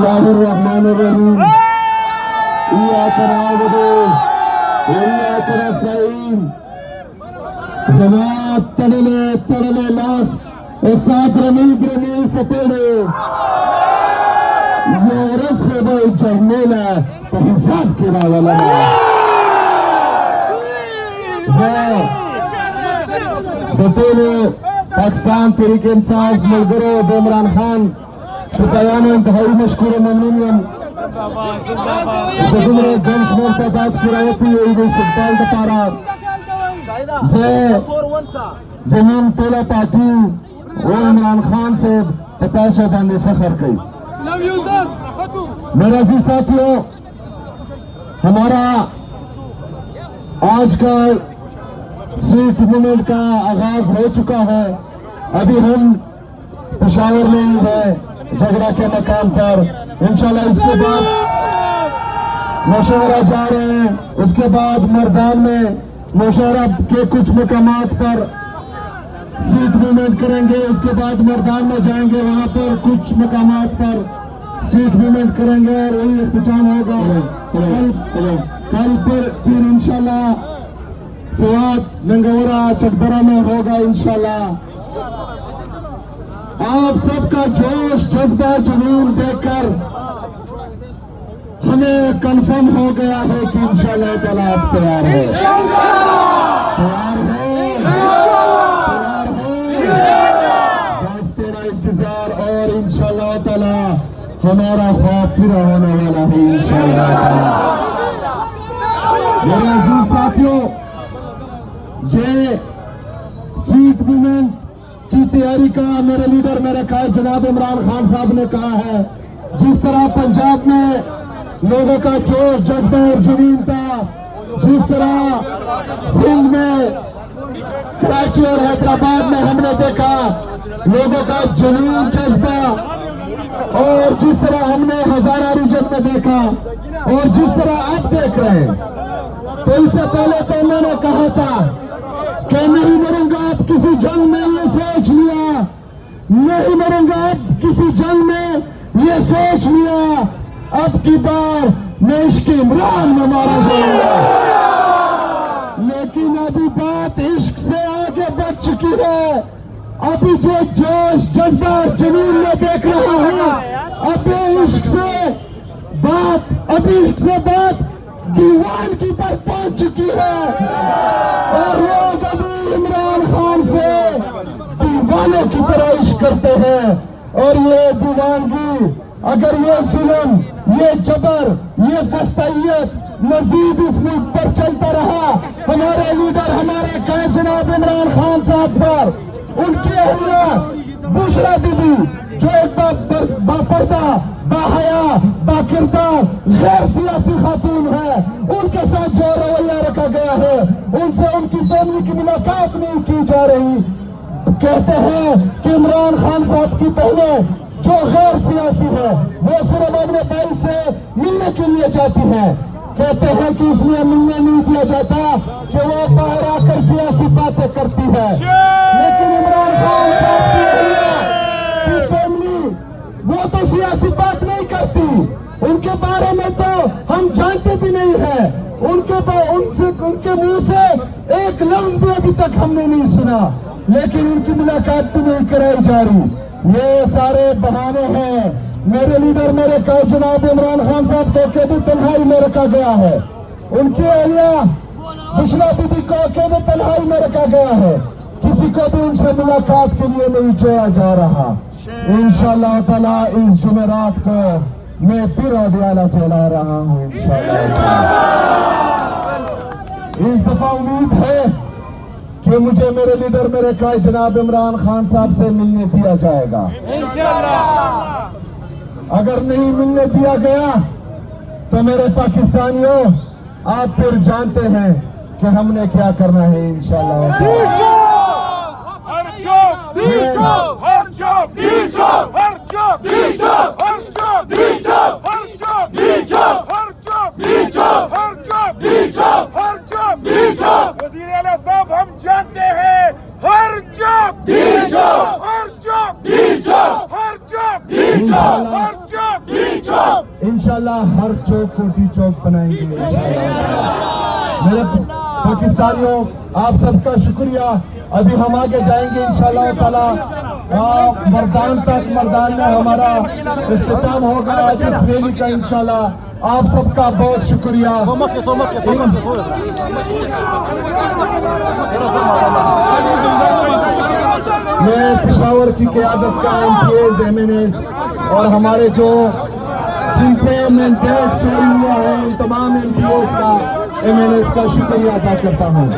बिस्मिल्लाहिर्रहमानिर्रहीम। इय्याका नअबुदु व इय्याका नस्तईन। जमात तड़ले लास Estad gremil sapere. Yoras khaba jamela hisab ke wala. Betele Pakistan Tehreek Insaf Mulgaro Imran Khan Sipayane इंतहाई मशकूर ममनून बदुमरे गंश मुर्तदात किरायती इस्तिकबाल दपारा जमीन टोला party वो इमरान खान से पैसों बंदे फखर की। मेरा जी साथियों, हमारा आज का स्ट्रीट मूवमेंट का आगाज हो चुका है। अभी हम पेशावर में ही है झगड़ा के मकाम पर। इंशाल्लाह इसके बाद नौशहरा जा रहे हैं। उसके बाद मैदान में नौशहरा के कुछ मकामात पर स्ट्रीट मूवमेंट करेंगे। उसके बाद मैदान में जाएंगे, वहां पर कुछ मकामात पर स्ट्रीट मूवमेंट करेंगे और वही इख्तिताम होगा। कल पर फिर इंशाल्लाह स्वात लंगोरा चकदरा में होगा इंशाल्लाह। आप सबका जोश जज्बा जुनून देखकर हमें कंफर्म हो गया है कि इंशाल्लाह ताला आप तैयार है, तैयार है, बस तेरा इंतजार और इंशाल्लाह ताला हमारा ख्वाब पूरा होने वाला है इंशाल्लाह ताला। मेरे अजीज साथियों, ये स्ट्रीट मूवमेंट की तैयारी का मेरे लीडर मेरे कायद जनाब इमरान खान साहब ने कहा है। जिस तरह पंजाब में लोगों का जोश जज्बा और जुनून था, जिस तरह सिंध में कराची और हैदराबाद में हमने देखा लोगों का जुनून जज्बा, और जिस तरह हमने हजारा रीजन में देखा और जिस तरह आप देख रहे हैं, तो इससे पहले तो उन्होंने कहा था कि नहीं मरूंगा अब किसी जंग में, ये सोच लिया, नहीं मरूंगा अब किसी जंग में, ये सोच लिया, अब की बार मैं इश्क इमरान में मारा जाऊंगा। लेकिन अभी बात इश्क से आगे बढ़ चुकी है। अभी जो जोश जज्बा और जुनून में देख रहा हूं, अभी इश्क से बात दीवानगी पर पहुंच चुकी है और लोग अभी इमरान खान से दीवानों की तरह इश्क करते हैं। और ये दीवानगी, अगर ये जुल्म, ये जबर, ये फस्तायत मजीद इस मुल्क पर चलता रहा, हमारे लीडर हमारे कायद जनाब इमरान खान साहब पर, उनकी अहलिया बुशरा दीदी जो एक बापर्दा, बाहया, बाकिरदार, गैर सियासी खातून है, उनके साथ जो रवैया रखा गया है, उनसे उनकी फैमिली की मुलाकात नहीं की जा रही। कहते हैं कि इमरान खान साहब की बहनें जो गैर सियासी है वो सिर्फ अपने भाई से मिलने के लिए जाती है। कहते हैं कि इसलिए मिलने नहीं दिया जाता कि वो बाहर आकर सियासी बातें करती है। लेकिन इमरान खान साहब की फैमिली वो तो सियासी बात नहीं करती, उनके बारे में तो हम जानते भी नहीं है। उनके मुंह से एक लफ्ज भी अभी तक हमने नहीं सुना, लेकिन उनकी मुलाकात भी नहीं कराई जा रही। ये सारे बहाने हैं। मेरे लीडर मेरे कायद जनाब इमरान खान साहब को कैद तन्हाई में रखा गया है, उनकी अहलिया बुशरा बीबी को कैद तन्हाई में रखा गया है। किसी को भी उनसे मुलाकात के लिए नहीं जोड़ा जा रहा। इंशाअल्लाह ताला इस जुमेरात को मैं फिर अदियाला चला रहा हूँ इंशाअल्लाह। इस दफा उम्मीद है कि मुझे मेरे लीडर मेरे कायद जनाब इमरान खान साहब से मिलने दिया जाएगा इंशाअल्लाह। अगर नहीं मिलने दिया गया तो मेरे पाकिस्तानियों, आप फिर जानते हैं कि हमने क्या करना है इंशाअल्लाह। वज़ीर आला साहब, हम जानते हैं हर जॉब हर चौक को टी चौक बनाएंगे मेरे पाकिस्तानियों, आप सबका शुक्रिया। अभी हम आगे जाएंगे इंशाल्लाह ताला। मर्दान तक, मर्दान में हमारा इख्तिताम होगा आज इस रैली का इंशाल्लाह। आप सबका बहुत शुक्रिया। मैं पेशावर की क़यादत का MPs, MNAs और हमारे जो जिनसे मैंडेट चोरी हुआ है उन तमाम MPs का, MNAs का शुक्रिया अदा करता हूँ।